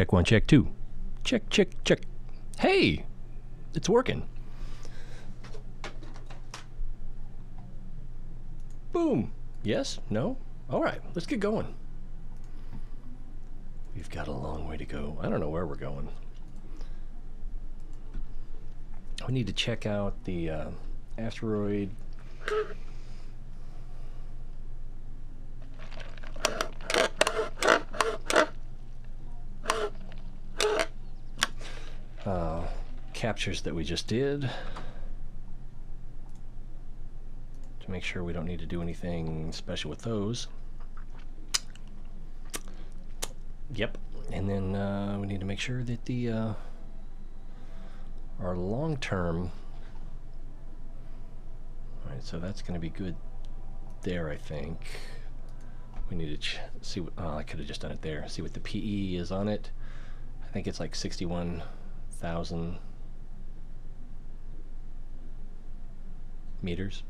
Check one, check two. Check, check, check. Hey, it's working. Boom. Yes? No? All right, let's get going. We've got a long way to go. I don't know where we're going. We need to check out the asteroid. Captures that we just did to make sure we don't need to do anything special with those. Yep. And then we need to make sure that the our long-term. All right, so that's going to be good there, I think. We need to see what, I could have just done it there. See what the PE is on it. I think it's like 61,000 meters.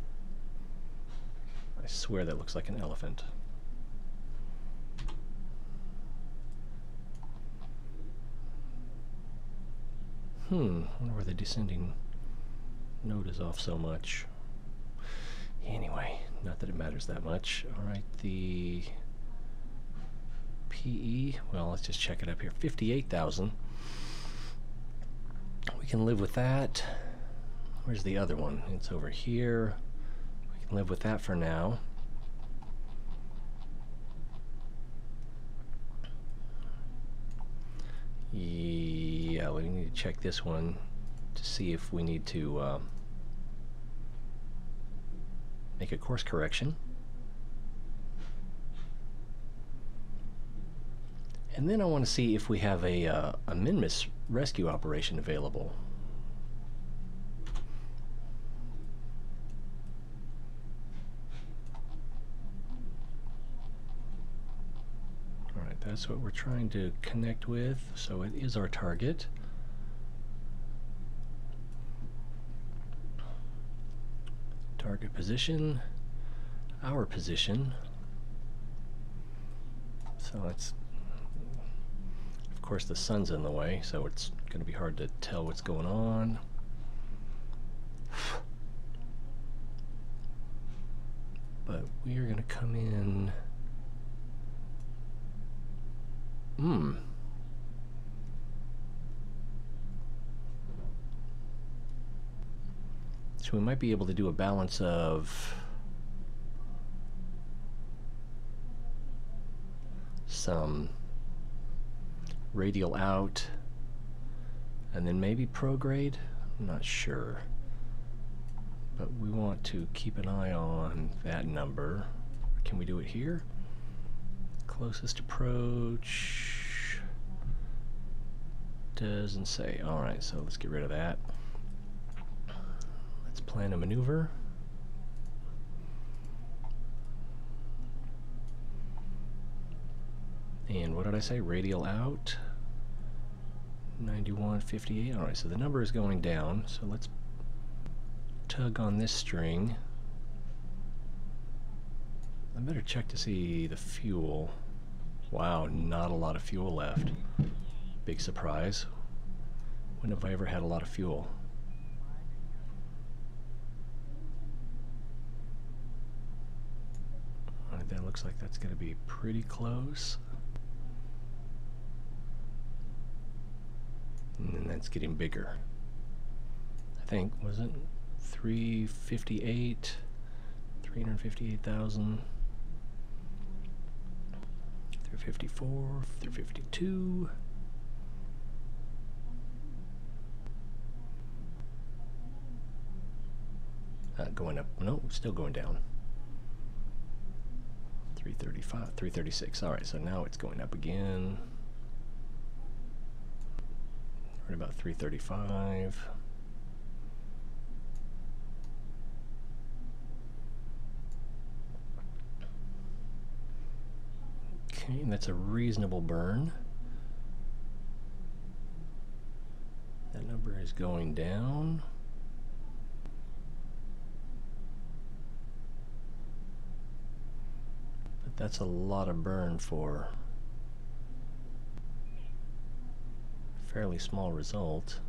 I swear that looks like an elephant. I wonder where the descending node is off so much. Anyway, not that it matters that much. Alright, the PE, well, let's just check it up here. 58,000. We can live with that. Where's the other one? It's over here. We can live with that for now. Yeah, we need to check this one to see if we need to make a course correction. And then I want to see if we have a Minmus rescue operation available. Alright, that's what we're trying to connect with, so it is our target. Target position, our position. So it's, of course the sun's in the way, so it's going to be hard to tell what's going on. But we are going to come in. So we might be able to do a balance of some radial out and then maybe prograde. I'm not sure. But we want to keep an eye on that number. Can we do it here? Closest approach doesn't say. Alright, so let's get rid of that. Let's plan a maneuver. And what did I say? Radial out. 91.58. Alright, so the number is going down. So let's tug on this string. I better check to see the fuel. Wow, not a lot of fuel left. Big surprise. When have I ever had a lot of fuel? Alright, that looks like that's going to be pretty close. And then that's getting bigger. I think, was it 358? 358,000. 354, 352. Going up, no, still going down. 335, 336. All right, so now it's going up again. Right about 335. Okay, that's a reasonable burn. That number is going down. But that's a lot of burn for fairly small result.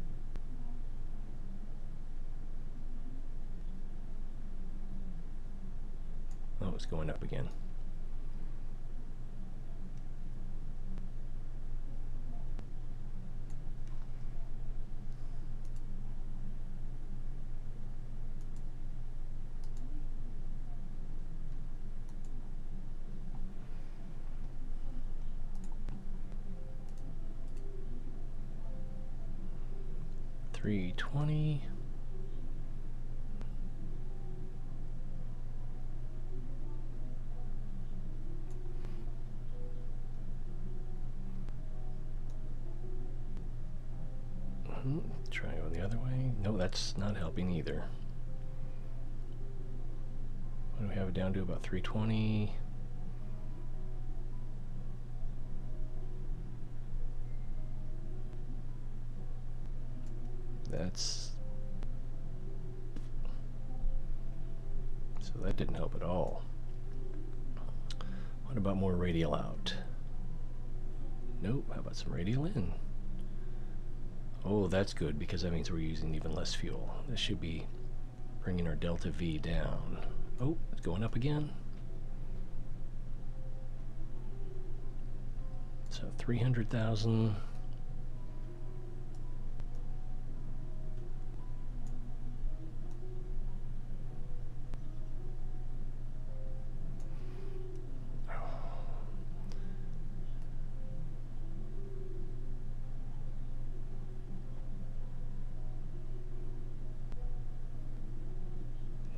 Oh, it's going up again. $3.20. Try to go the other way. No, that's not helping either. What do we have it down to? About 320. So that didn't help at all. What about more radial out? Nope. How about some radial in? Oh, that's good, because that means we're using even less fuel. This should be bringing our delta V down. Oh, it's going up again. So 300,000.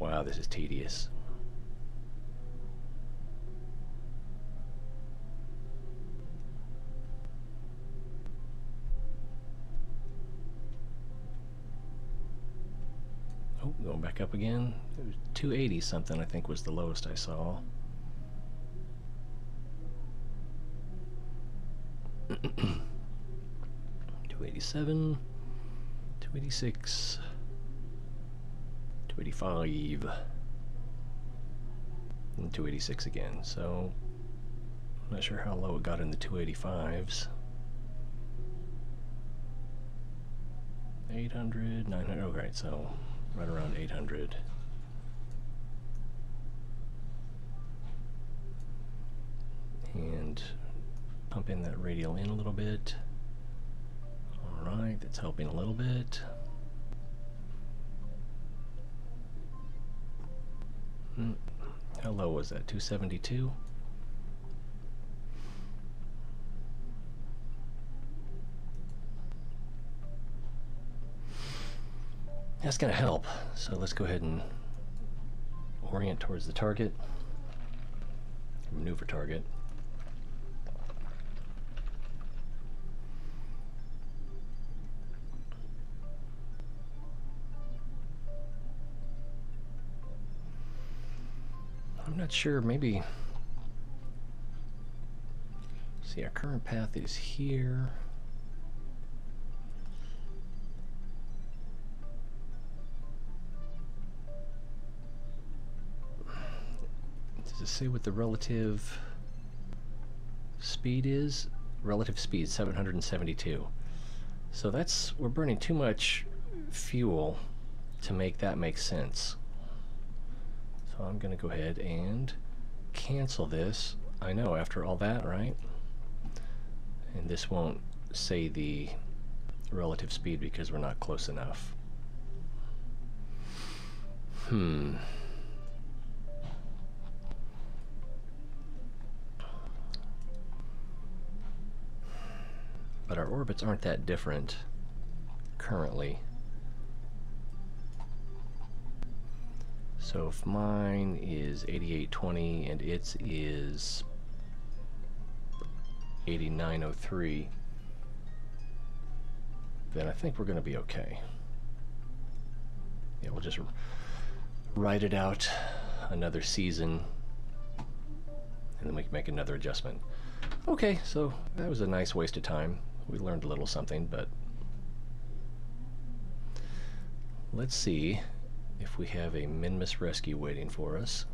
Wow, this is tedious. Oh, going back up again. It was 280 something, I think, was the lowest I saw. $287, $286. 285 and 286 again, so I'm not sure how low it got in the 285s. 800, 900, oh right, so right around 800. And pump in that radial in a little bit. Alright, that's helping a little bit. How low was that? 272? That's going to help. So let's go ahead and orient towards the target. Maneuver target. I'm not sure, maybe, see, our current path is here. Does it say what the relative speed is? Relative speed, 772. So we're burning too much fuel to make that make sense. So I'm going to go ahead and cancel this. I know, after all that, right? And this won't say the relative speed because we're not close enough. But our orbits aren't that different currently. So if mine is 8820 and its is 8903, then I think we're going to be okay. Yeah, we'll just ride it out another season, and then we can make another adjustment. Okay, so that was a nice waste of time. We learned a little something, but let's see if we have a Minmus rescue waiting for us.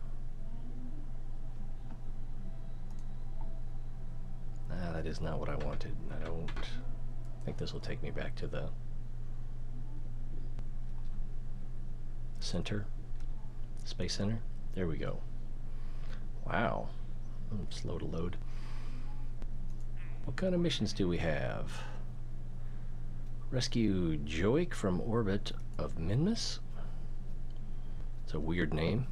That is not what I wanted. I think this will take me back to the center, Space Center. There we go. Wow. Slow to load. What kind of missions do we have? Rescue Joik from orbit of Minmus. It's a weird name.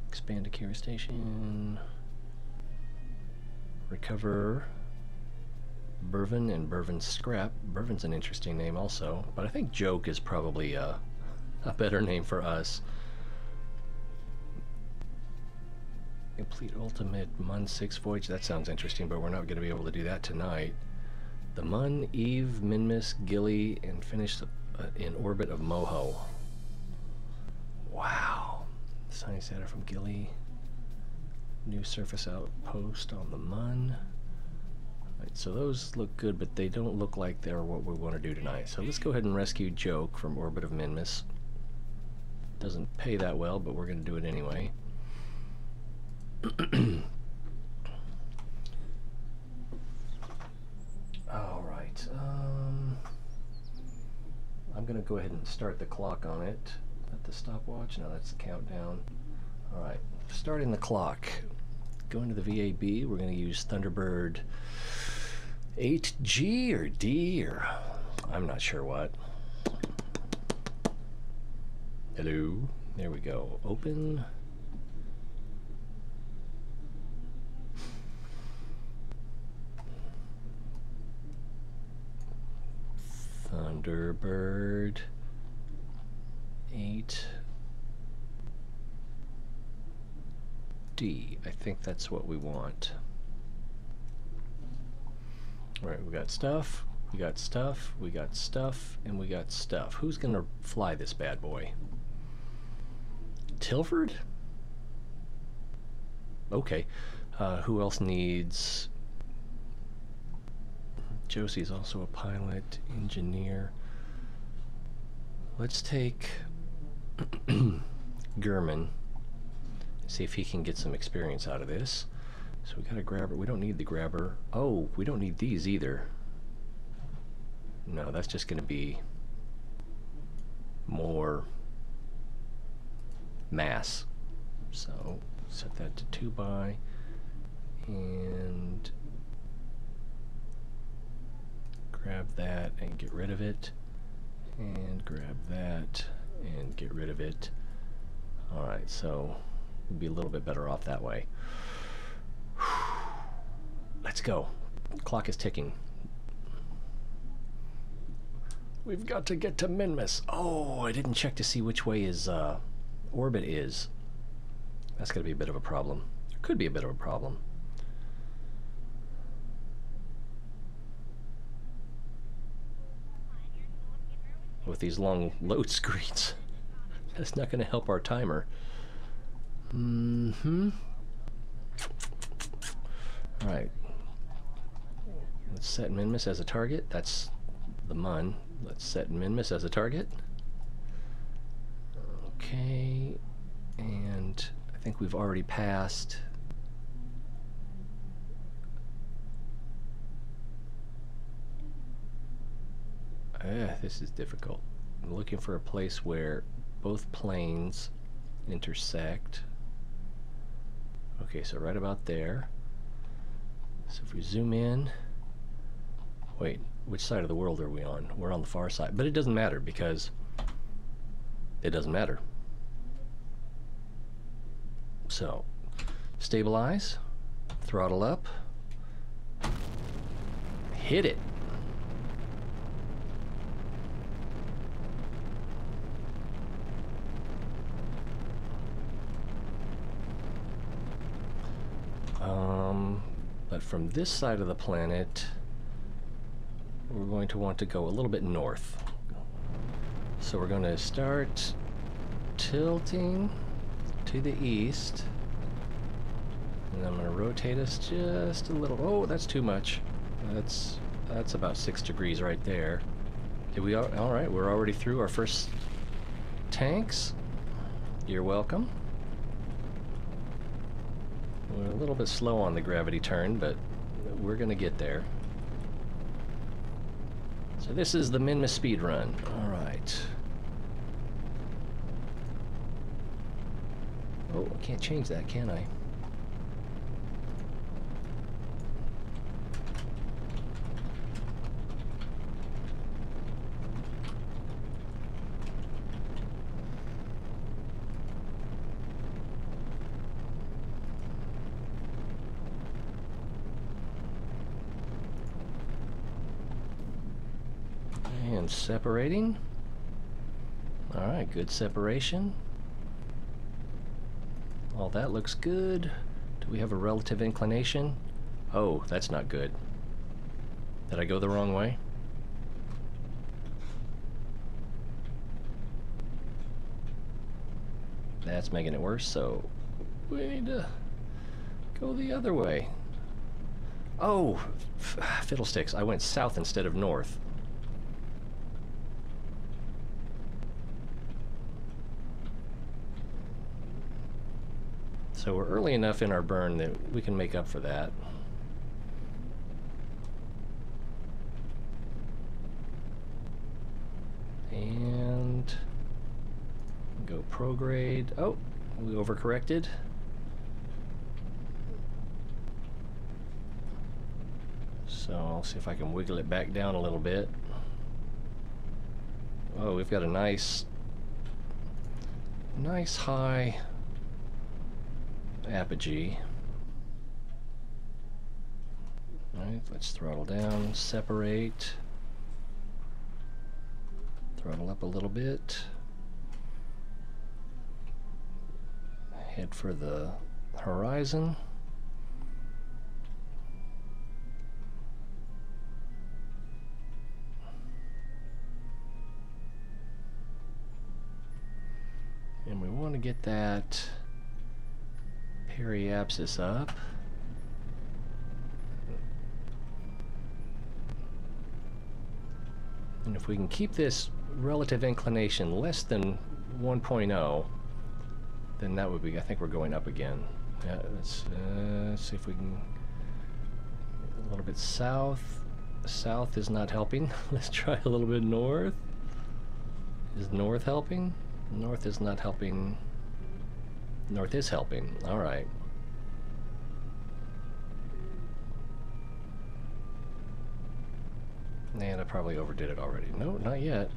Expand a carrier station. Recover Burvin and Burvin's scrap. Burvin's an interesting name also, but I think Joke is probably a better name for us. Complete ultimate Mun 6 voyage. That sounds interesting, but we're not going to be able to do that tonight. The Mun, Eve, Minmus, Gilly, and finish in orbit of Moho. Wow. Science data from Gilly. New surface outpost on the Mun. Right, so those look good, but they don't look like they're what we want to do tonight. So let's go ahead and rescue Joke from orbit of Minmus. Doesn't pay that well, but we're going to do it anyway. All right. I'm going to go ahead and start the clock on it. Is that the stopwatch? No, that's the countdown. All right. Starting the clock. Going to the VAB, we're going to use Thunderbird 8G or D or I'm not sure what. Hello. There we go. Open. Thunderbird 8D. I think that's what we want. Alright, we got stuff, we got stuff, we got stuff, and we got stuff. Who's gonna fly this bad boy? Tilford? Okay. Who else needs... Josie's also a pilot, engineer. Let's take Gurman, see if he can get some experience out of this. So we got a grabber. We don't need the grabber. Oh, we don't need these either. No, that's just going to be more mass. So set that to 2 by and grab that and get rid of it, and grab that and get rid of it. Alright, so we'll be a little bit better off that way. Let's go. Clock is ticking. We've got to get to Minmus. Oh, I didn't check to see which way his orbit is. That's going to be a bit of a problem. Could be a bit of a problem. With these long load screens. That's not going to help our timer. Alright. Let's set Minmus as a target. That's the Mun. Let's set Minmus as a target. Okay. And I think we've already passed. This is difficult. I'm looking for a place where both planes intersect. Okay, so right about there. So if we zoom in, wait, which side of the world are we on? We're on the far side, but it doesn't matter because it doesn't matter. So stabilize, throttle up, hit it. But from this side of the planet, we're going to want to go a little bit north. So we're going to start tilting to the east, and I'm going to rotate us just a little. Oh, that's too much. That's about 6 degrees right there. Did we? All right, we're already through our first tanks. You're welcome. We're a little bit slow on the gravity turn, but we're going to get there. So this is the Minmus speed run. All right. Oh, I can't change that, can I? And separating. All right, good separation. All that looks good. Do we have a relative inclination? Oh, that's not good. Did I go the wrong way? That's making it worse, so we need to go the other way. Oh, fiddlesticks. I went south instead of north. So we're early enough in our burn that we can make up for that. And go prograde. Oh, we overcorrected. So I'll see if I can wiggle it back down a little bit. Oh, we've got a nice high apogee. Alright, let's throttle down, separate, throttle up a little bit, head for the horizon. And we want to get that periapsis up. And if we can keep this relative inclination less than 1.0, then that would be, I think we're going up again. Yeah, let's see if we can, a little bit south. South is not helping. Let's try a little bit north. Is north helping? North is not helping. North is helping. All right. And I probably overdid it already. No, not yet.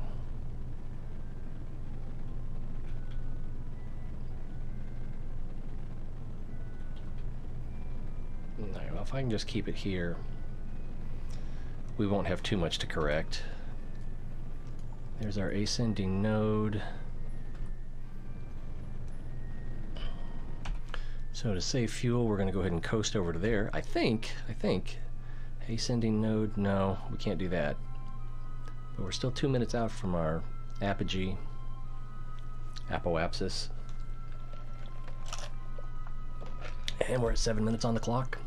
All right, well, if I can just keep it here, we won't have too much to correct. There's our ascending node. So to save fuel, we're going to go ahead and coast over to there. I think. Ascending node, no, we can't do that. But we're still 2 minutes out from our apogee, apoapsis. And we're at 7 minutes on the clock.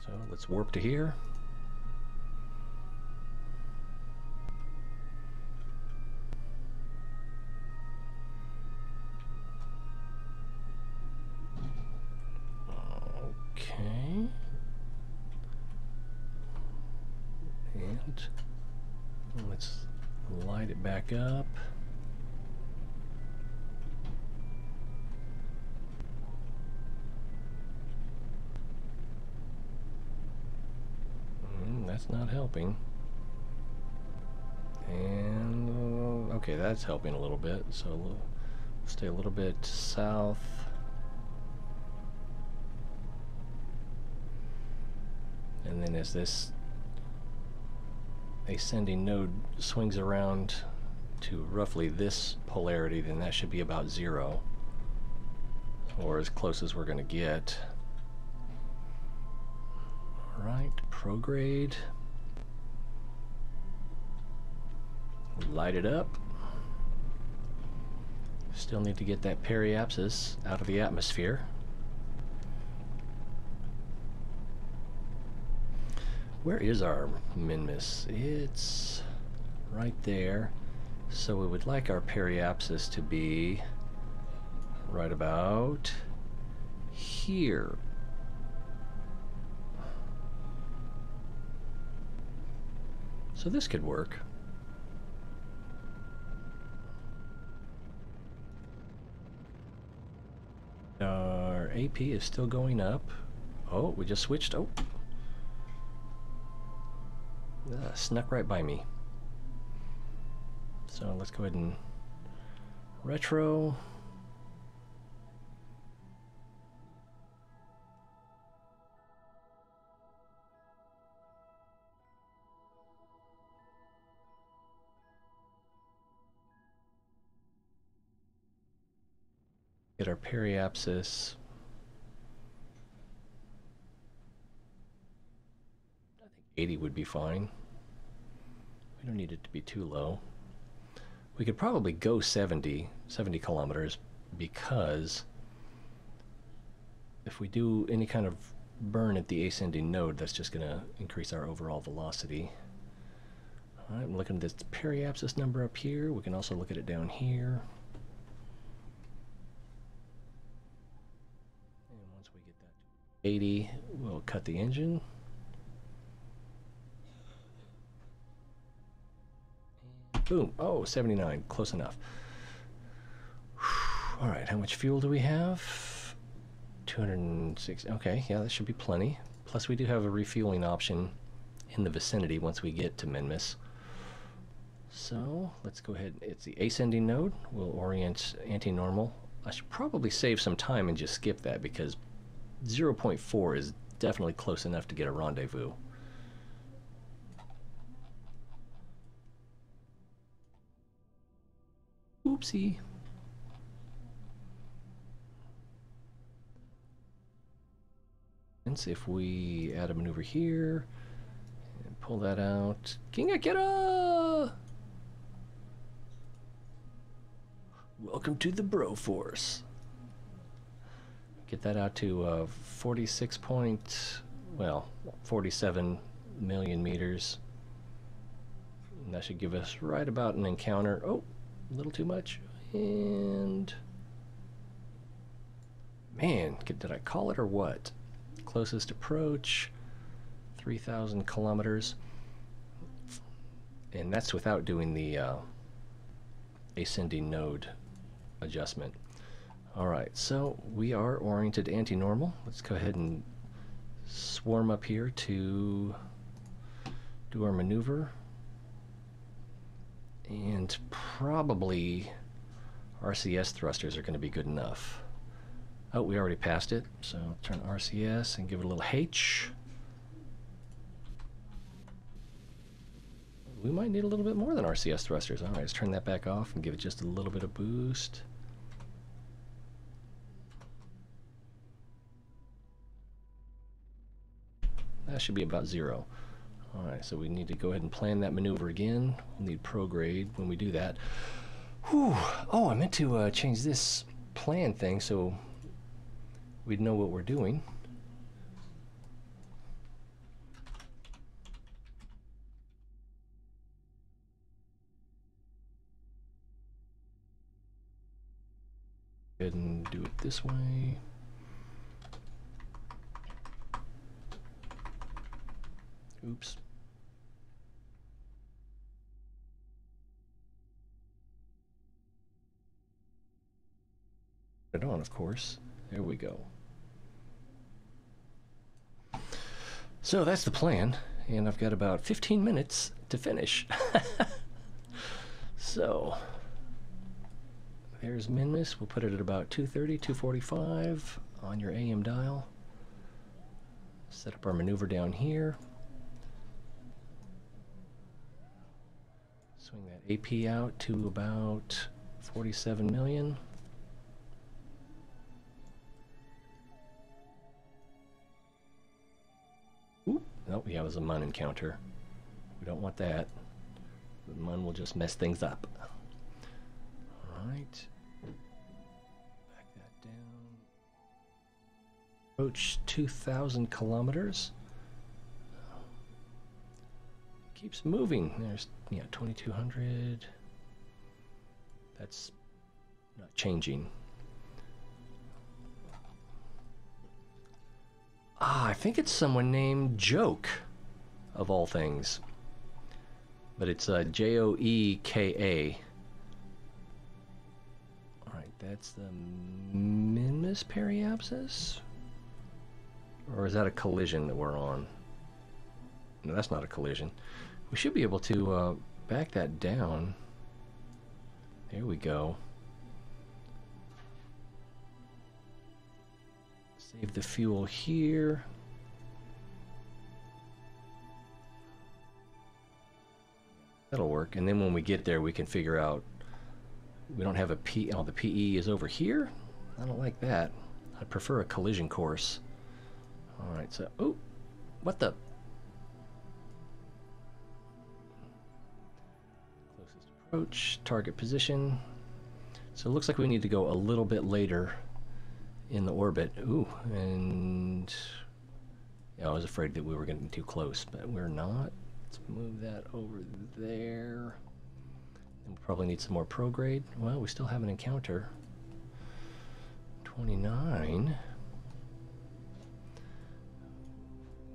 So let's warp to here. Okay. And let's light it back up. That's not helping. And okay, that's helping a little bit. So we'll stay a little bit south. And then as this ascending node swings around to roughly this polarity, then that should be about 0, or as close as we're going to get. All right, prograde. Light it up. Still need to get that periapsis out of the atmosphere. Where is our Minmus? It's right there. So we would like our periapsis to be right about here. So this could work. Our AP is still going up. Oh, we just switched. Oh. Snuck right by me. So let's go ahead and retro. Get our periapsis. I think 80 would be fine. We don't need it to be too low. We could probably go 70 kilometers, because if we do any kind of burn at the ascending node, that's just going to increase our overall velocity. All right, I'm looking at this periapsis number up here. We can also look at it down here. And once we get that to 80, we'll cut the engine. Boom. Oh, 79. Close enough. All right, how much fuel do we have? 260. Okay, yeah, that should be plenty. Plus, we do have a refueling option in the vicinity once we get to Minmus. So, let's go ahead. It's the ascending node. We'll orient anti-normal. I should probably save some time and just skip that, because 0.4 is definitely close enough to get a rendezvous. Oopsie. And see if we add a maneuver here and pull that out. Kingakera! Welcome to the Bro Force. Get that out to 47 million meters. And that should give us right about an encounter. Oh, a little too much. And man, did I call it or what? Closest approach, 3,000 kilometers. And that's without doing the ascending node adjustment. Alright, so we are oriented anti-normal. Let's go ahead and swarm up here to do our maneuver. And probably RCS thrusters are going to be good enough. Oh, we already passed it, so turn RCS and give it a little H. We might need a little bit more than RCS thrusters. Alright, let's turn that back off and give it just a little bit of boost. That should be about 0. Alright, so we need to go ahead and plan that maneuver again. We'll need prograde when we do that. Whew. Oh, I meant to change this plan thing so we'd know what we're doing. Go ahead and do it this way. Oops. Put it on, of course. There we go. So that's the plan, and I've got about 15 minutes to finish. So there's Minmus. We'll put it at about 2:30, 2:45 on your AM dial. Set up our maneuver down here. Swing that AP out to about 47 million. Oop. Oh, yeah, it was a Mun encounter. We don't want that. The Mun will just mess things up. Alright. Back that down. Approach 2,000 kilometers. Keeps moving. There's, yeah, 2,200. That's not changing. Ah, I think it's someone named Joke, of all things. But it's Joeka. Alright, that's the Minmus periapsis? Or is that a collision that we're on? No, that's not a collision. We should be able to back that down. There we go. Save the fuel here. That'll work. And then when we get there, we can figure out we don't have a P. Oh, the PE is over here? I don't like that. I prefer a collision course. Alright, so... Oh! What the... Closest approach, target position. So it looks like we need to go a little bit later in the orbit. Ooh, and... Yeah, I was afraid that we were getting too close, but we're not. Let's move that over there. And we'll probably need some more prograde. Well, we still have an encounter. 29.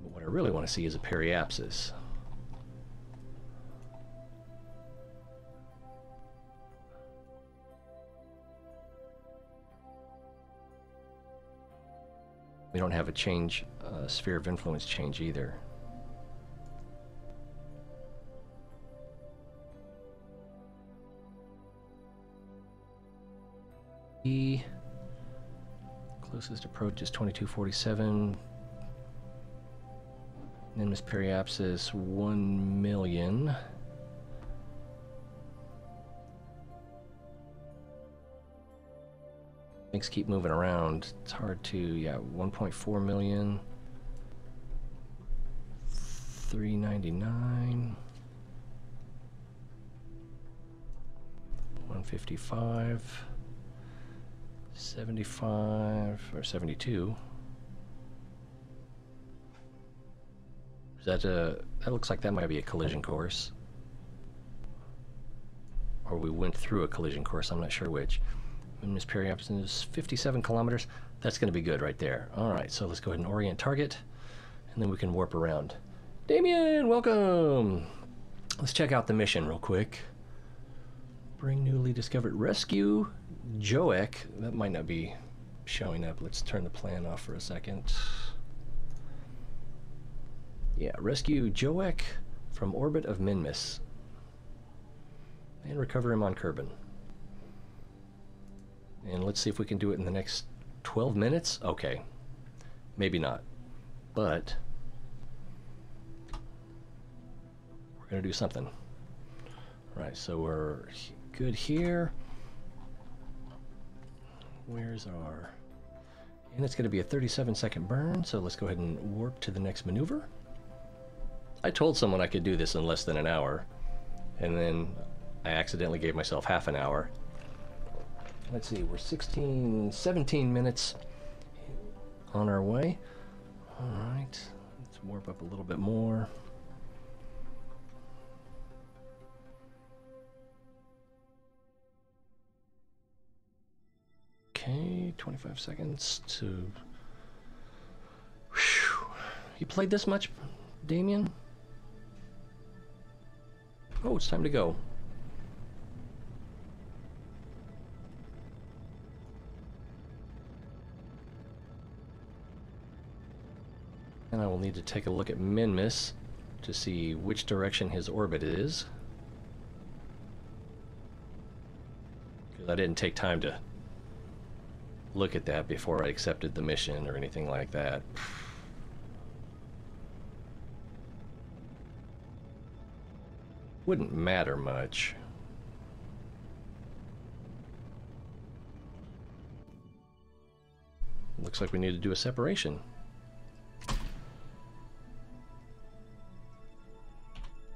But what I really want to see is a periapsis. We don't have a change, sphere of influence change either. The closest approach is 2247. Minmus periapsis 1 million. Things keep moving around. It's hard to, yeah, 1.4 million. 399. 155. 75 or 72. Is that that looks like that might be a collision course. Or we went through a collision course, I'm not sure which. Minmus periapsis is 57 kilometers. That's going to be good right there. Alright, so let's go ahead and orient target, and then we can warp around. Damien, welcome! Let's check out the mission real quick. Bring newly discovered rescue Joek. That might not be showing up. Let's turn the plan off for a second. Yeah, rescue Joek from orbit of Minmus. And recover him on Kerbal. And let's see if we can do it in the next 12 minutes. Okay. Maybe not. But we're going to do something. Right, so we're good here. Where's our... And it's going to be a 37-second burn, so let's go ahead and warp to the next maneuver. I told someone I could do this in less than an hour, and then I accidentally gave myself half an hour. Let's see, we're 17 minutes on our way. Alright, let's warp up a little bit more. Okay, 25 seconds to... Whew. You played this much, Damien? Oh, it's time to go. And I will need to take a look at Minmus to see which direction his orbit is. Because I didn't take time to look at that before I accepted the mission or anything like that. Wouldn't matter much. Looks like we need to do a separation.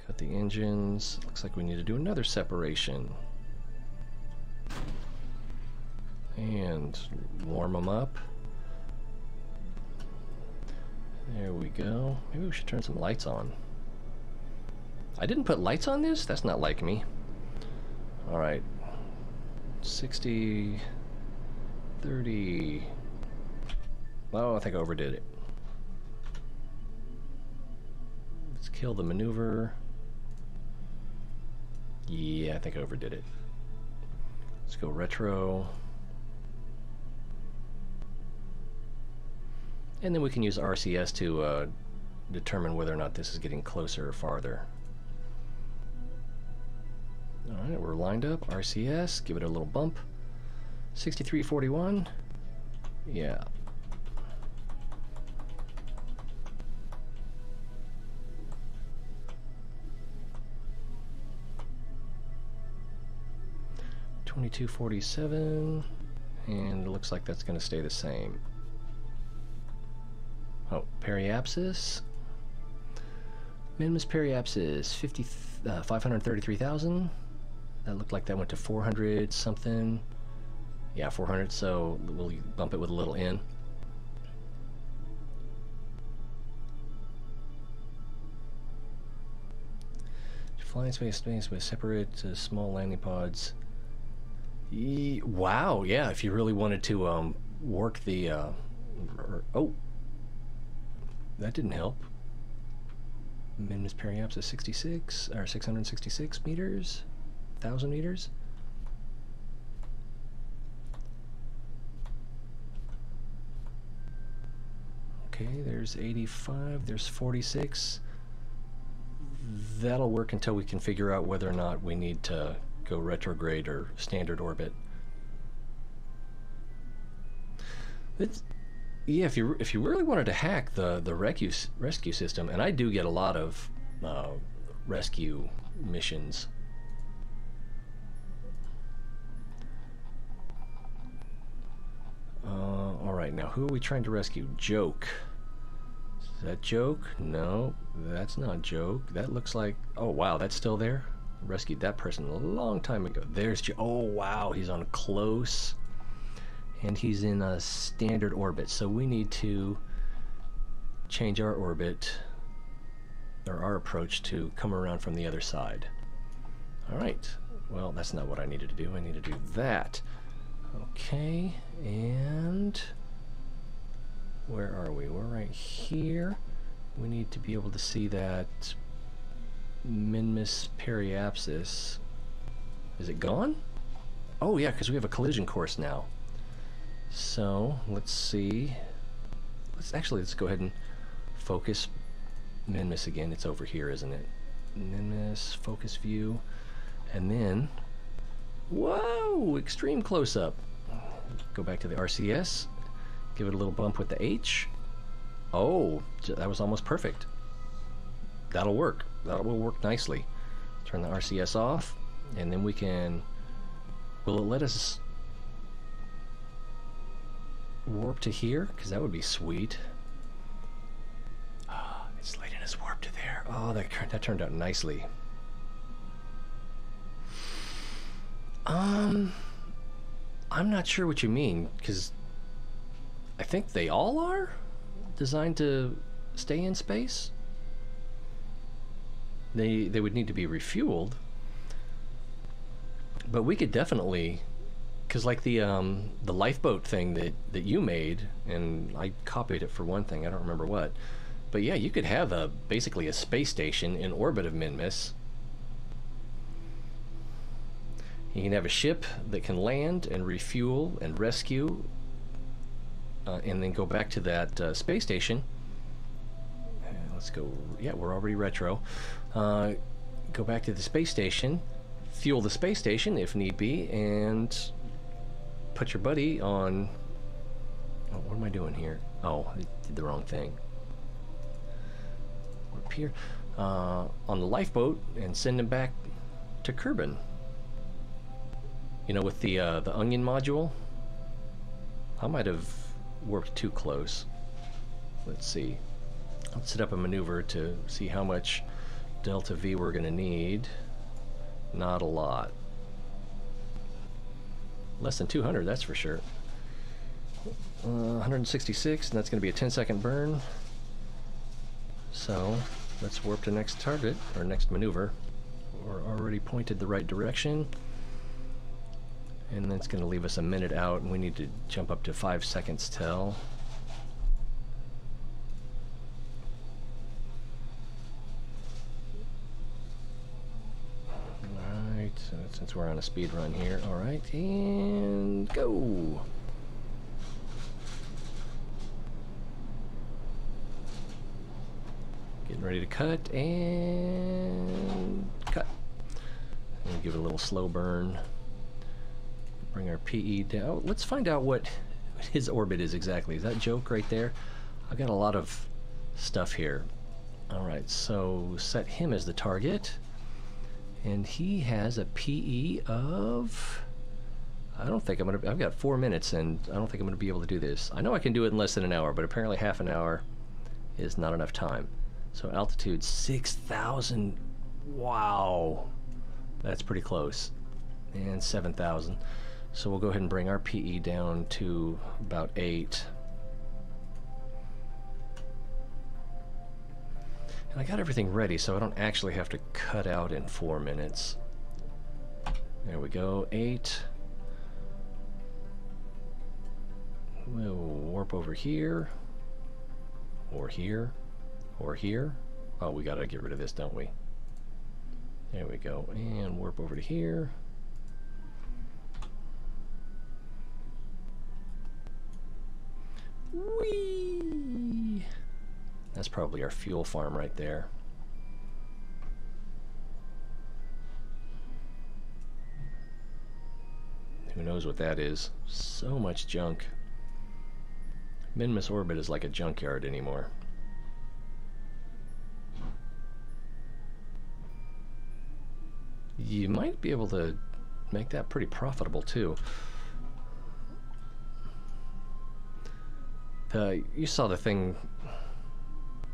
Cut the engines. Looks like we need to do another separation. And warm them up. There we go. Maybe we should turn some lights on. I didn't put lights on this? That's not like me. Alright. 60... 30... Oh, I think I overdid it. Let's kill the maneuver. Yeah, I think I overdid it. Let's go retro. And then we can use RCS to determine whether or not this is getting closer or farther. Alright, we're lined up. RCS, give it a little bump. 6341. Yeah. $22.47, and it looks like that's going to stay the same. Oh, periapsis. Minmus periapsis, 533,000. That looked like that went to 400 something. Yeah, 400, so we'll bump it with a little n. Flying space with separate small landing pods. Wow, yeah, if you really wanted to work the... oh, that didn't help. Minmus periapsis 66, or 666 meters, 1,000 meters. Okay, there's 85, there's 46. That'll work until we can figure out whether or not we need to go retrograde or standard orbit. Yeah, if you really wanted to hack the rescue system, and I do get a lot of rescue missions. All right, now who are we trying to rescue? Joke. Is that Joke? No, that's not Joke. That looks like... Oh wow, that's still there. Rescued that person a long time ago. There's Joke. Oh wow, he's on close. And he's in a standard orbit, so we need to change our orbit, or our approach, to come around from the other side. Alright, well that's not what I needed to do. I need to do that. Okay, and where are we? We're right here. We need to be able to see that Minmus periapsis. Is it gone? Oh yeah, because we have a collision course now. So let's see. Let's go ahead and focus Minmus again. It's over here, isn't it? Minmus, focus view, and then whoa, extreme close-up. Go back to the RCS. Give it a little bump with the H. Oh, that was almost perfect. That'll work. That will work nicely. Turn the RCS off, and then we can... Will it let us warp to here? Because that would be sweet. Oh, it's letting us warp to there. Oh, that turned out nicely. I'm not sure what you mean, because I think they all are designed to stay in space. They would need to be refueled, but we could definitely, because like the lifeboat thing that you made, and I copied it for one thing, I don't remember what, but yeah, you could have basically a space station in orbit of Minmus. You can have a ship that can land and refuel and rescue, and then go back to that space station. Let's go. Yeah, we're already retro. Go back to the space station, fuel the space station if need be, and put your buddy on... Oh, what am I doing here? Oh, I did the wrong thing. Up here. On the lifeboat and send him back to Kerbal. You know, with the onion module. I might have warped too close. Let's see. Let's set up a maneuver to see how much delta V we're going to need. Not a lot. Less than 200, that's for sure. 166, and that's going to be a 10-second burn. So let's warp to next target, or next maneuver. We're already pointed the right direction. And that's going to leave us a minute out, and we need to jump up to 5 seconds till. Alright, So since we're on a speed run here, all right, and go. Getting ready to cut and cut. And give it a little slow burn. Bring our PE down. Oh, let's find out what his orbit is exactly. Is that joke right there? I've got a lot of stuff here. All right, so set him as the target. And he has a PE of... I don't think I'm gonna... I've got 4 minutes, and I don't think I'm gonna be able to do this. I know I can do it in less than an hour, but apparently half an hour is not enough time. So altitude 6,000. Wow. That's pretty close. And 7,000. So we'll go ahead and bring our PE down to about 8. And I got everything ready, so I don't actually have to cut out in 4 minutes. There we go, 8. We'll warp over here, or here, or here. Oh, we gotta get rid of this, don't we? There we go, and warp over to here. Whee! That's probably our fuel farm right there. Who knows what that is? So much junk. Minmus orbit is like a junkyard anymore. You might be able to make that pretty profitable too. You saw the thing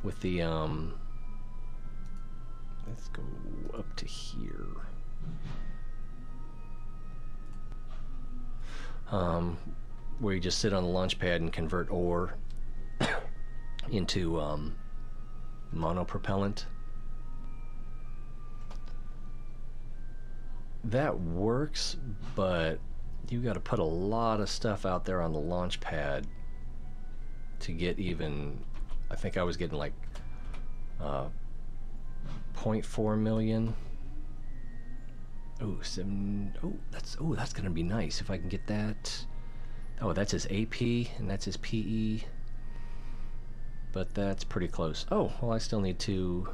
with the let's go up to here. Where you just sit on the launch pad and convert ore into monopropellant. That works, but you got to put a lot of stuff out there on the launch pad to get even. I think I was getting like 0.4 million. Oh, that's gonna be nice if I can get that. Oh, that's his AP and that's his PE. But that's pretty close. Oh, well, I still need to.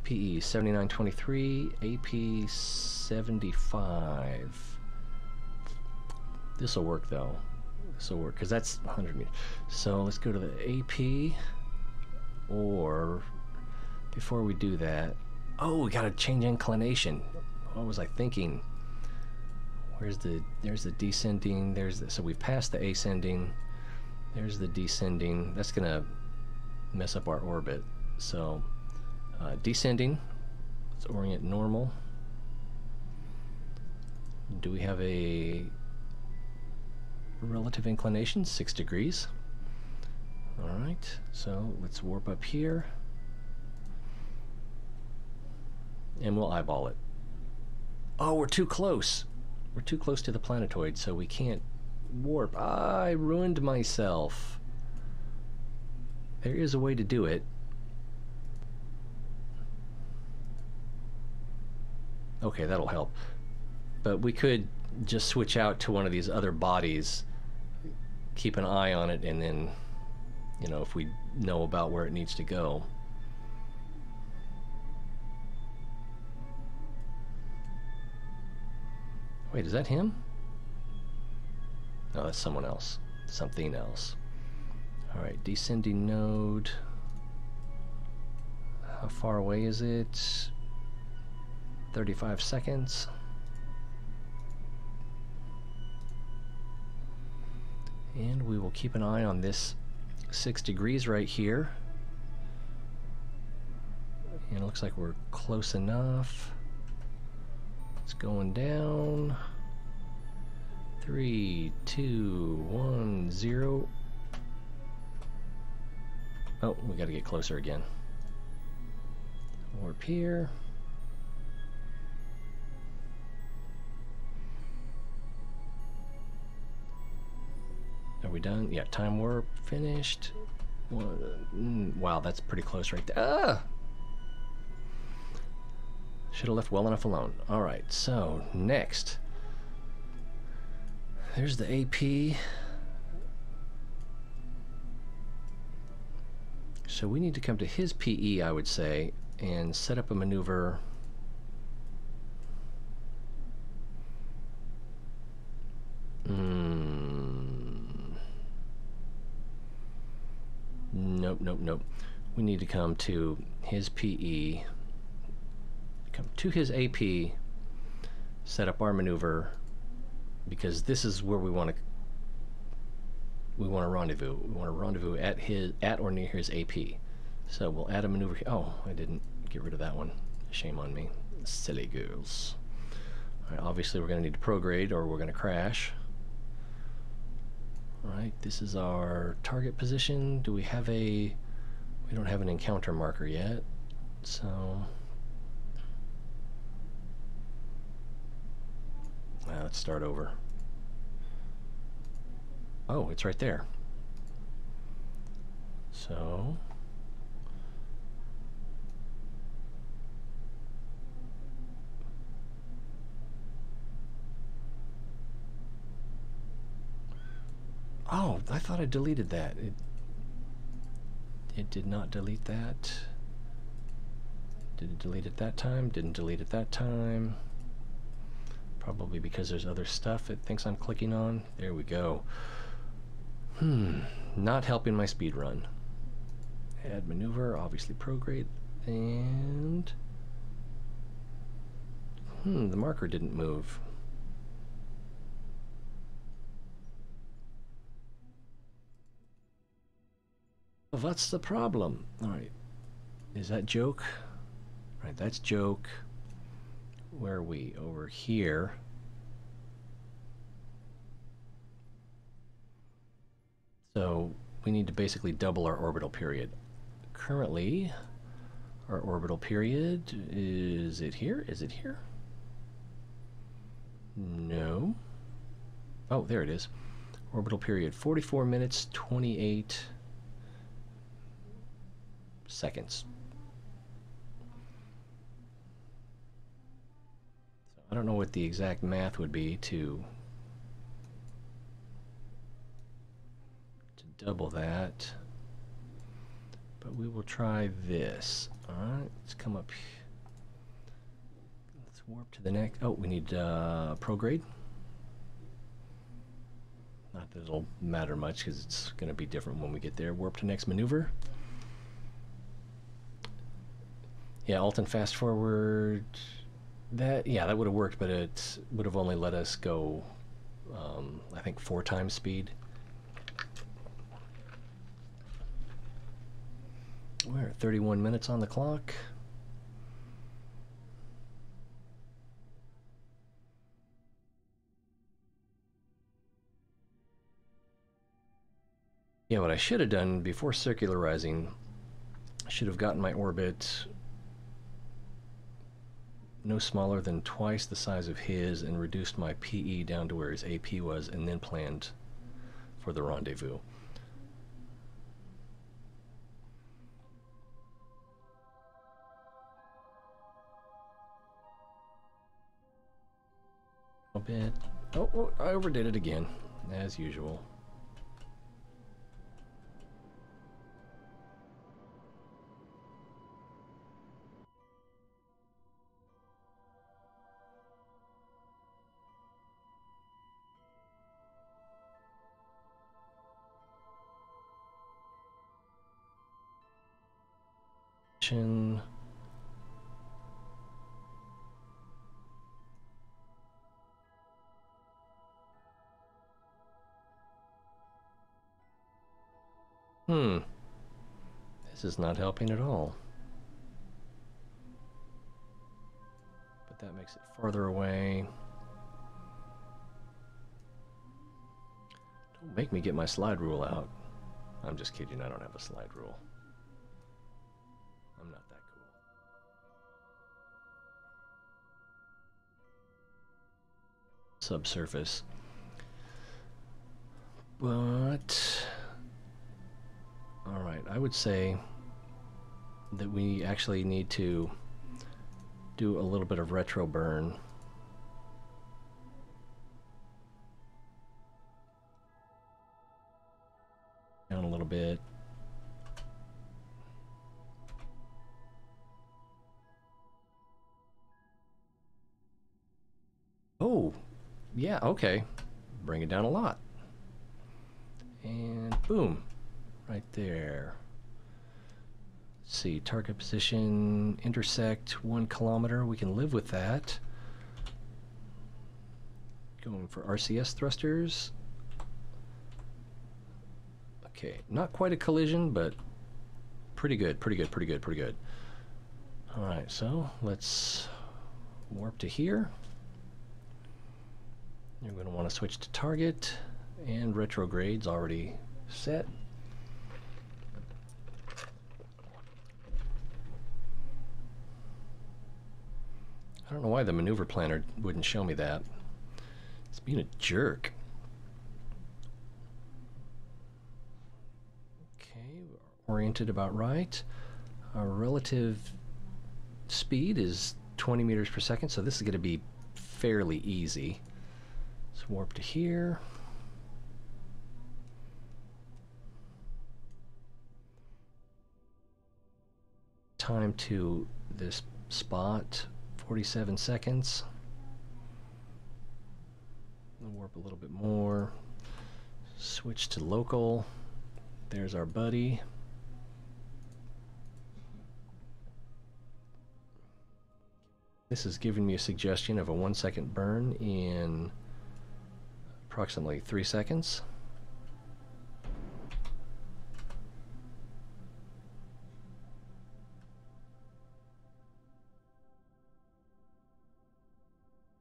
PE 7923, AP 75. This will work though. This will work because that's 100 meters. So let's go to the AP. Or before we do that, oh, we gotta change inclination. What was I thinking? There's the descending. So we've passed the ascending. There's the descending. That's gonna mess up our orbit. So descending. Let's orient normal. Do we have a relative inclination? 6 degrees. All right. So let's warp up here. And we'll eyeball it. Oh, we're too close. We're too close to the planetoid, so we can't warp. I ruined myself. There is a way to do it. Okay, that'll help. But we could just switch out to one of these other bodies, keep an eye on it, and then, you know, if we know about where it needs to go. Wait, is that him? No, that's someone else. Something else. Alright, descending node. How far away is it? 35 seconds. And we will keep an eye on this 6 degrees right here. And it looks like we're close enough. It's going down. 3, 2, 1, 0. Oh, we got to get closer again. Warp here. Are we done? Yeah, time warp finished. Wow, that's pretty close right there. Ah! Should have left well enough alone. Alright, so next. There's the AP. So we need to come to his PE, I would say, and set up a maneuver. Nope, nope, nope. We need to come to his PE, come to his AP, set up our maneuver, because this is where we want to rendezvous. We want to rendezvous at or near his AP. So we'll add a maneuver here. Oh, I didn't get rid of that one. Shame on me. Silly girls. All right, obviously we're going to need to prograde or we're going to crash. All right, this is our target position. Do we have a... We don't have an encounter marker yet, so... let's start over. Oh, it's right there. So... Oh, I thought I deleted that. It did not delete that. Did it delete it that time? Didn't delete it that time. Probably because there's other stuff it thinks I'm clicking on. There we go. Not helping my speed run. Add maneuver, obviously prograde, and... the marker didn't move. What's the problem? Alright. Is that joke? Right, that's joke. Where are we? Over here. So we need to basically double our orbital period. Currently, our orbital period, is it here? Is it here? No. Oh, there it is. Orbital period, 44 minutes, 28 seconds. So I don't know what the exact math would be to double that, but we will try this. Alright, let's come up here. Let's warp to the next. Oh, we need prograde. Not that it'll matter much because it's going to be different when we get there. Warp to next maneuver. Yeah, alt and fast forward. That would have worked, but it would have only let us go, I think, 4 times speed. We're at 31 minutes on the clock. Yeah, what I should have done before circularizing, I should have gotten my orbit no smaller than twice the size of his and reduced my PE down to where his AP was, and then planned for the rendezvous. A bit. Oh, I overdid it again, as usual. This is not helping at all. But that makes it farther away. Don't make me get my slide rule out. I'm just kidding, I don't have a slide rule. I'm not that cool. Subsurface. But... Alright, I would say that we actually need to do a little bit of retro burn. Down a little bit. Oh, yeah, okay. Bring it down a lot. And boom, right there. Let's see, target position, intersect 1 kilometer. We can live with that. Going for RCS thrusters. Okay, not quite a collision, but pretty good, pretty good, pretty good, pretty good. All right, so let's warp to here. You're going to want to switch to target, and retrograde's already set. I don't know why the maneuver planner wouldn't show me that. It's being a jerk. Okay, oriented about right. Our relative speed is 20 meters per second, so this is going to be fairly easy. Let's warp to here. Time to this spot, 47 seconds. We'll warp a little bit more. Switch to local. There's our buddy. This is giving me a suggestion of a 1-second burn in approximately 3 seconds.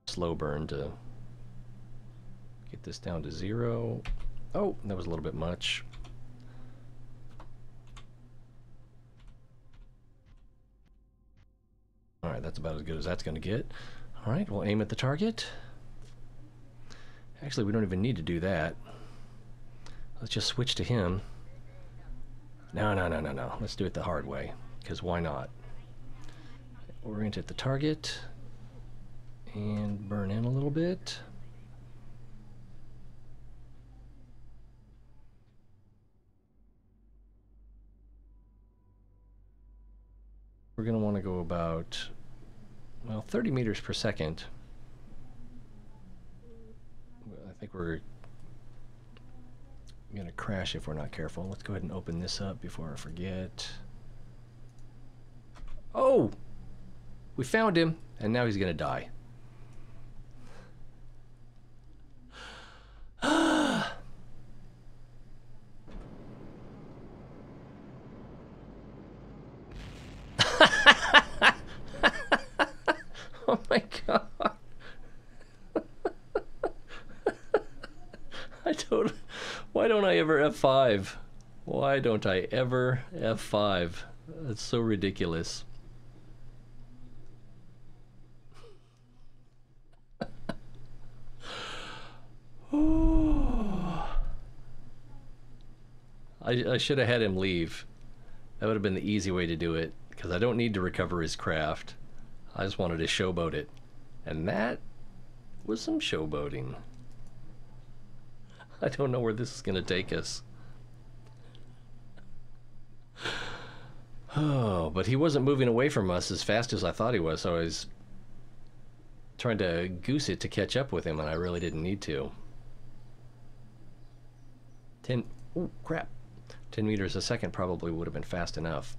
Slow burn to get this down to 0. Oh, that was a little bit much. All right, that's about as good as that's going to get. All right, we'll aim at the target. Actually, we don't even need to do that. Let's just switch to him. No. Let's do it the hard way, because why not? Orient at the target and burn in a little bit. We're going to want to go about, well, 30 meters per second. I think we're going to crash if we're not careful. Let's go ahead and open this up before I forget. Oh! We found him, and now he's going to die. Oh my god. Why don't I ever F5? Why don't I ever F5? That's so ridiculous. I should have had him leave. That would have been the easy way to do it, because I don't need to recover his craft. I just wanted to showboat it. And that was some showboating. I don't know where this is going to take us. Oh, but he wasn't moving away from us as fast as I thought he was, so I was trying to goose it to catch up with him, and I really didn't need to. 10... Ooh, crap. 10 meters a second probably would have been fast enough.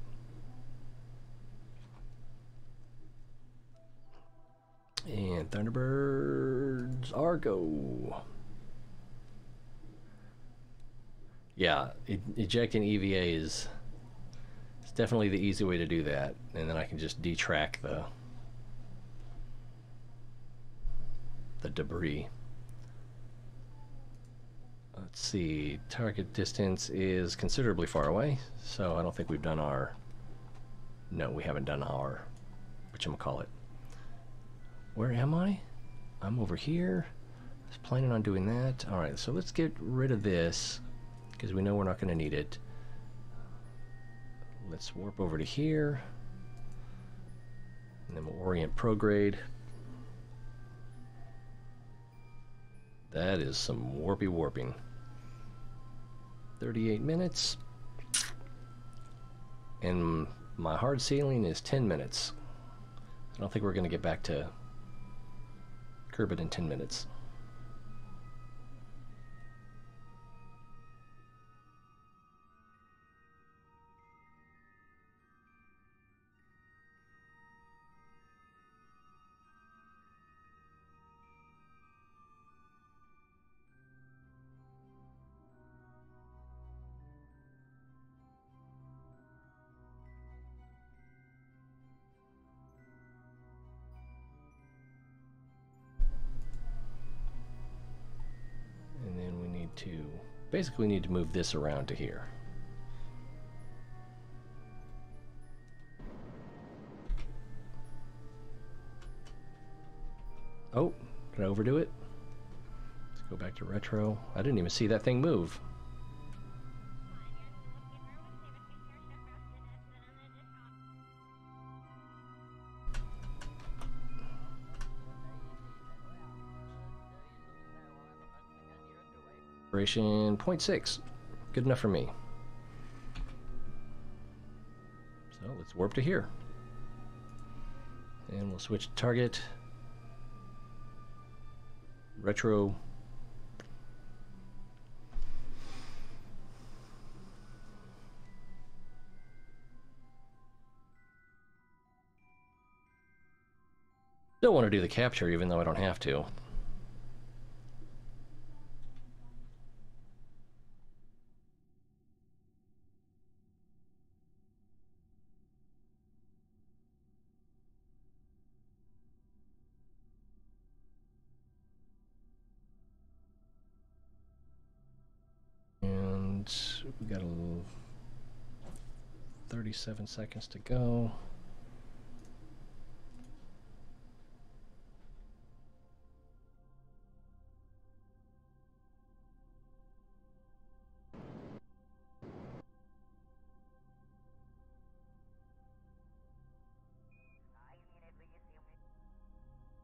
And Thunderbirds are go. Yeah, ejecting EVA is definitely the easy way to do that, and then I can just detrack the debris. Let's see, target distance is considerably far away, so I don't think we've done our... No, we haven't done our... whatchamacallit. Where am I? I'm over here. I was planning on doing that. Alright, so let's get rid of this, because we know we're not going to need it. Let's warp over to here. And then we'll orient prograde. That is some warpy warping. 38 minutes. And my hard ceiling is 10 minutes. I don't think we're going to get back to Kerbal in 10 minutes. Basically, we need to move this around to here. Oh, did I overdo it? Let's go back to retro. I didn't even see that thing move. Operation 0.6. Good enough for me. So let's warp to here. And we'll switch to target. Retro. Still want to do the capture even though I don't have to. We got a little 37 seconds to go.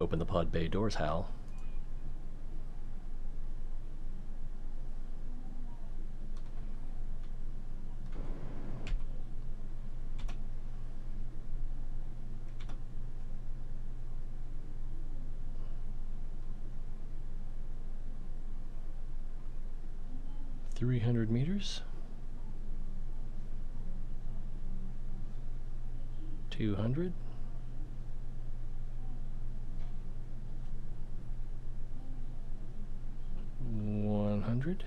Open the pod bay doors, Hal. $300. 200. 100.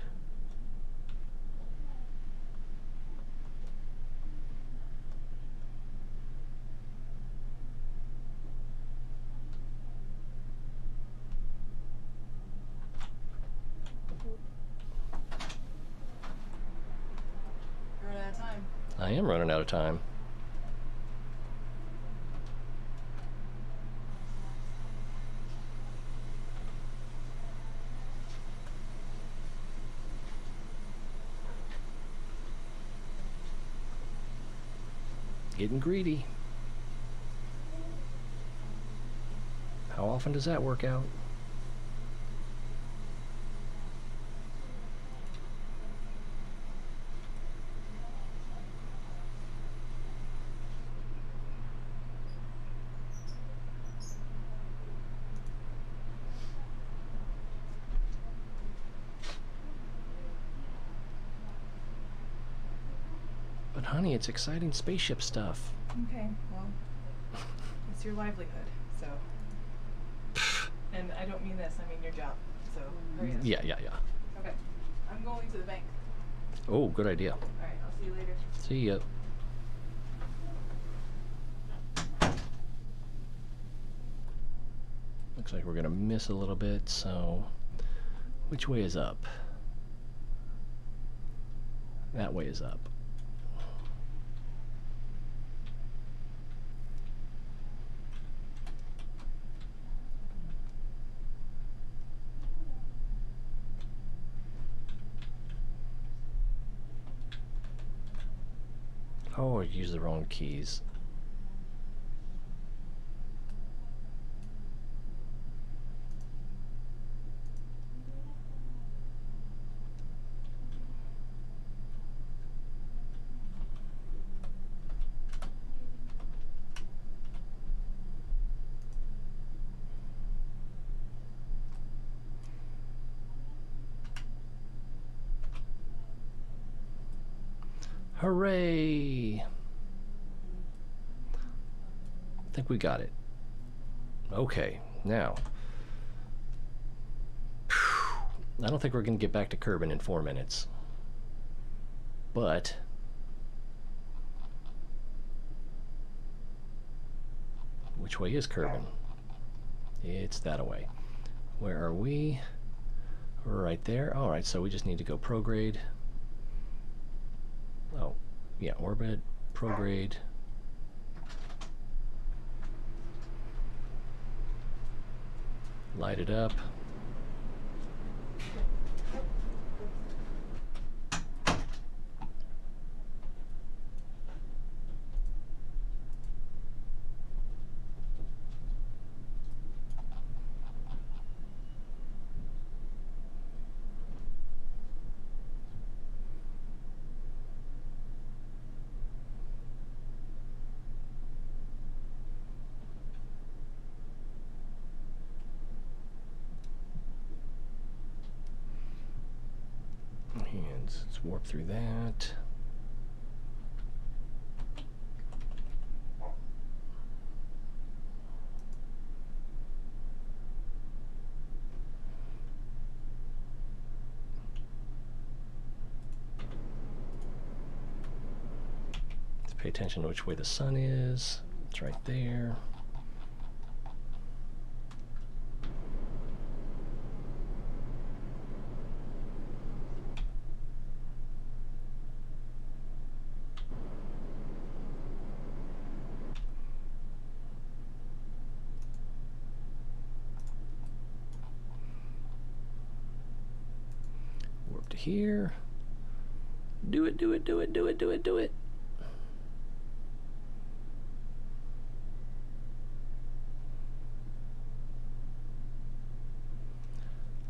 I am running out of time. Getting greedy. How often does that work out? But honey, it's exciting spaceship stuff. Okay, well, it's your livelihood, so. And I don't mean this, I mean your job, so hurry up. Yeah. Okay, I'm going to the bank. Oh, good idea. All right, I'll see you later. See ya. Looks like we're gonna miss a little bit, so which way is up? That way is up. Oh, I used the wrong keys. Hooray! I think we got it. Okay, now. I don't think we're going to get back to Kerbin in 4 minutes. But which way is Kerbin? It's that way. Where are we? We're right there. Alright, so we just need to go prograde. Oh, yeah, orbit, prograde. Light it up. And let's warp through that. Let's pay attention to which way the sun is. It's right there. Warp to here. Do it, do it, do it, do it, do it, do it.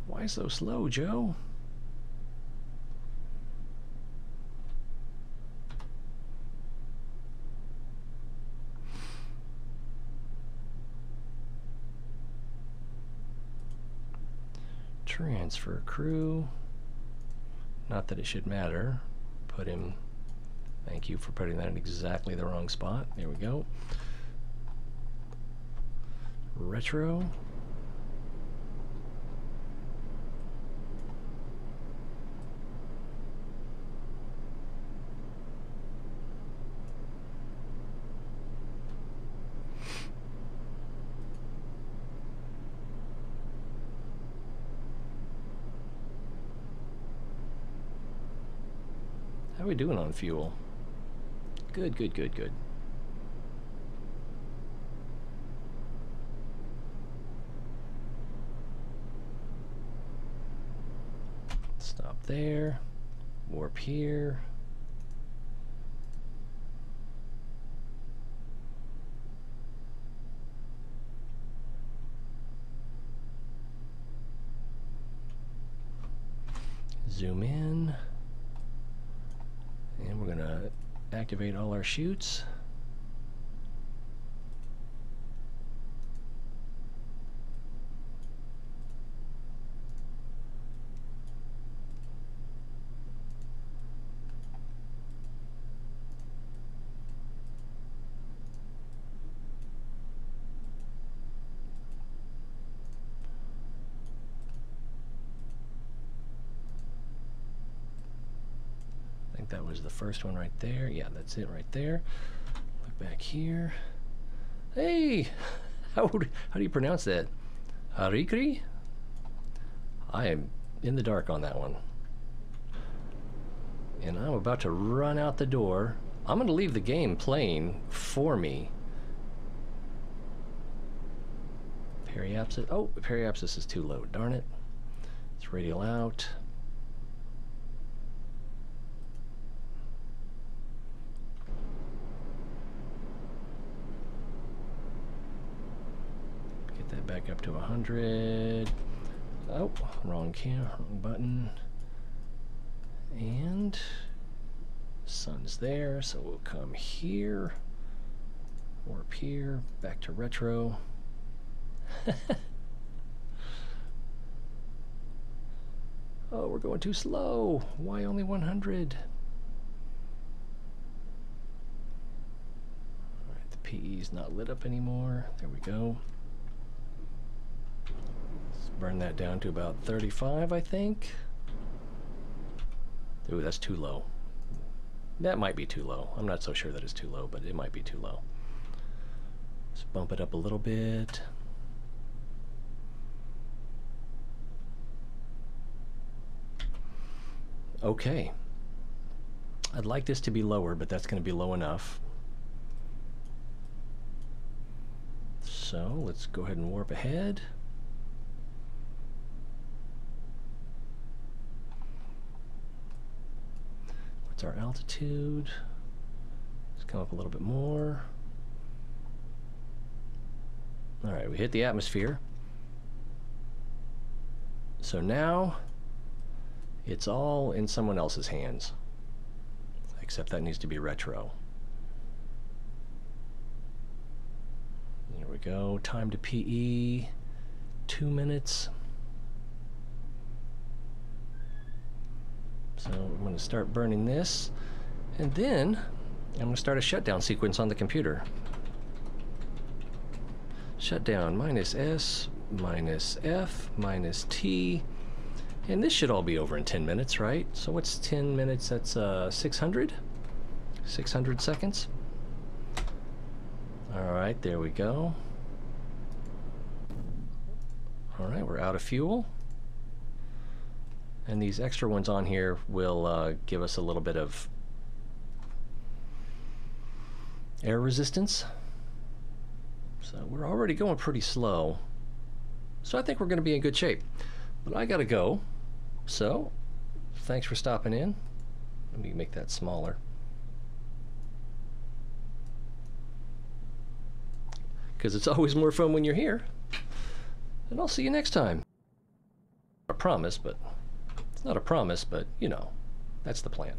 Why so slow, Joe? Transfer crew. Not that it should matter. Put him. Thank you for putting that in exactly the wrong spot. There we go. Retro. How are we doing on fuel? Good, good, good, good. Stop there. Warp here. Zoom in. And we're going to activate all our chutes. That was the first one right there. Yeah, that's it right there. Look back here. Hey! How do you pronounce that? Harikri? I am in the dark on that one. And I'm about to run out the door. I'm going to leave the game playing for me. Periapsis. Oh, periapsis is too low. Darn it. Let's radial out. That back up to 100. Oh, wrong button. And sun's there, so we'll come here, warp here, back to retro. Oh, we're going too slow. Why only 100? PE's not lit up anymore. There we go. Let's burn that down to about 35, I think. Ooh, that's too low. That might be too low. I'm not so sure that it's too low, but it might be too low. Let's bump it up a little bit. Okay. I'd like this to be lower, but that's going to be low enough. So let's go ahead and warp ahead. What's our altitude? Let's come up a little bit more. All right, we hit the atmosphere. So now it's all in someone else's hands, except that needs to be retro. There we go. Time to PE, 2 minutes. So I'm going to start burning this, and then I'm going to start a shutdown sequence on the computer. Shutdown -S, -F, -T, and this should all be over in 10 minutes, right? So what's 10 minutes? That's 600 seconds. All right, there we go. All right, we're out of fuel. And these extra ones on here will give us a little bit of air resistance. So we're already going pretty slow. So I think we're going to be in good shape. But I got to go. So thanks for stopping in. Let me make that smaller. Because it's always more fun when you're here. And I'll see you next time. I promise, but it's not a promise, but you know, that's the plan.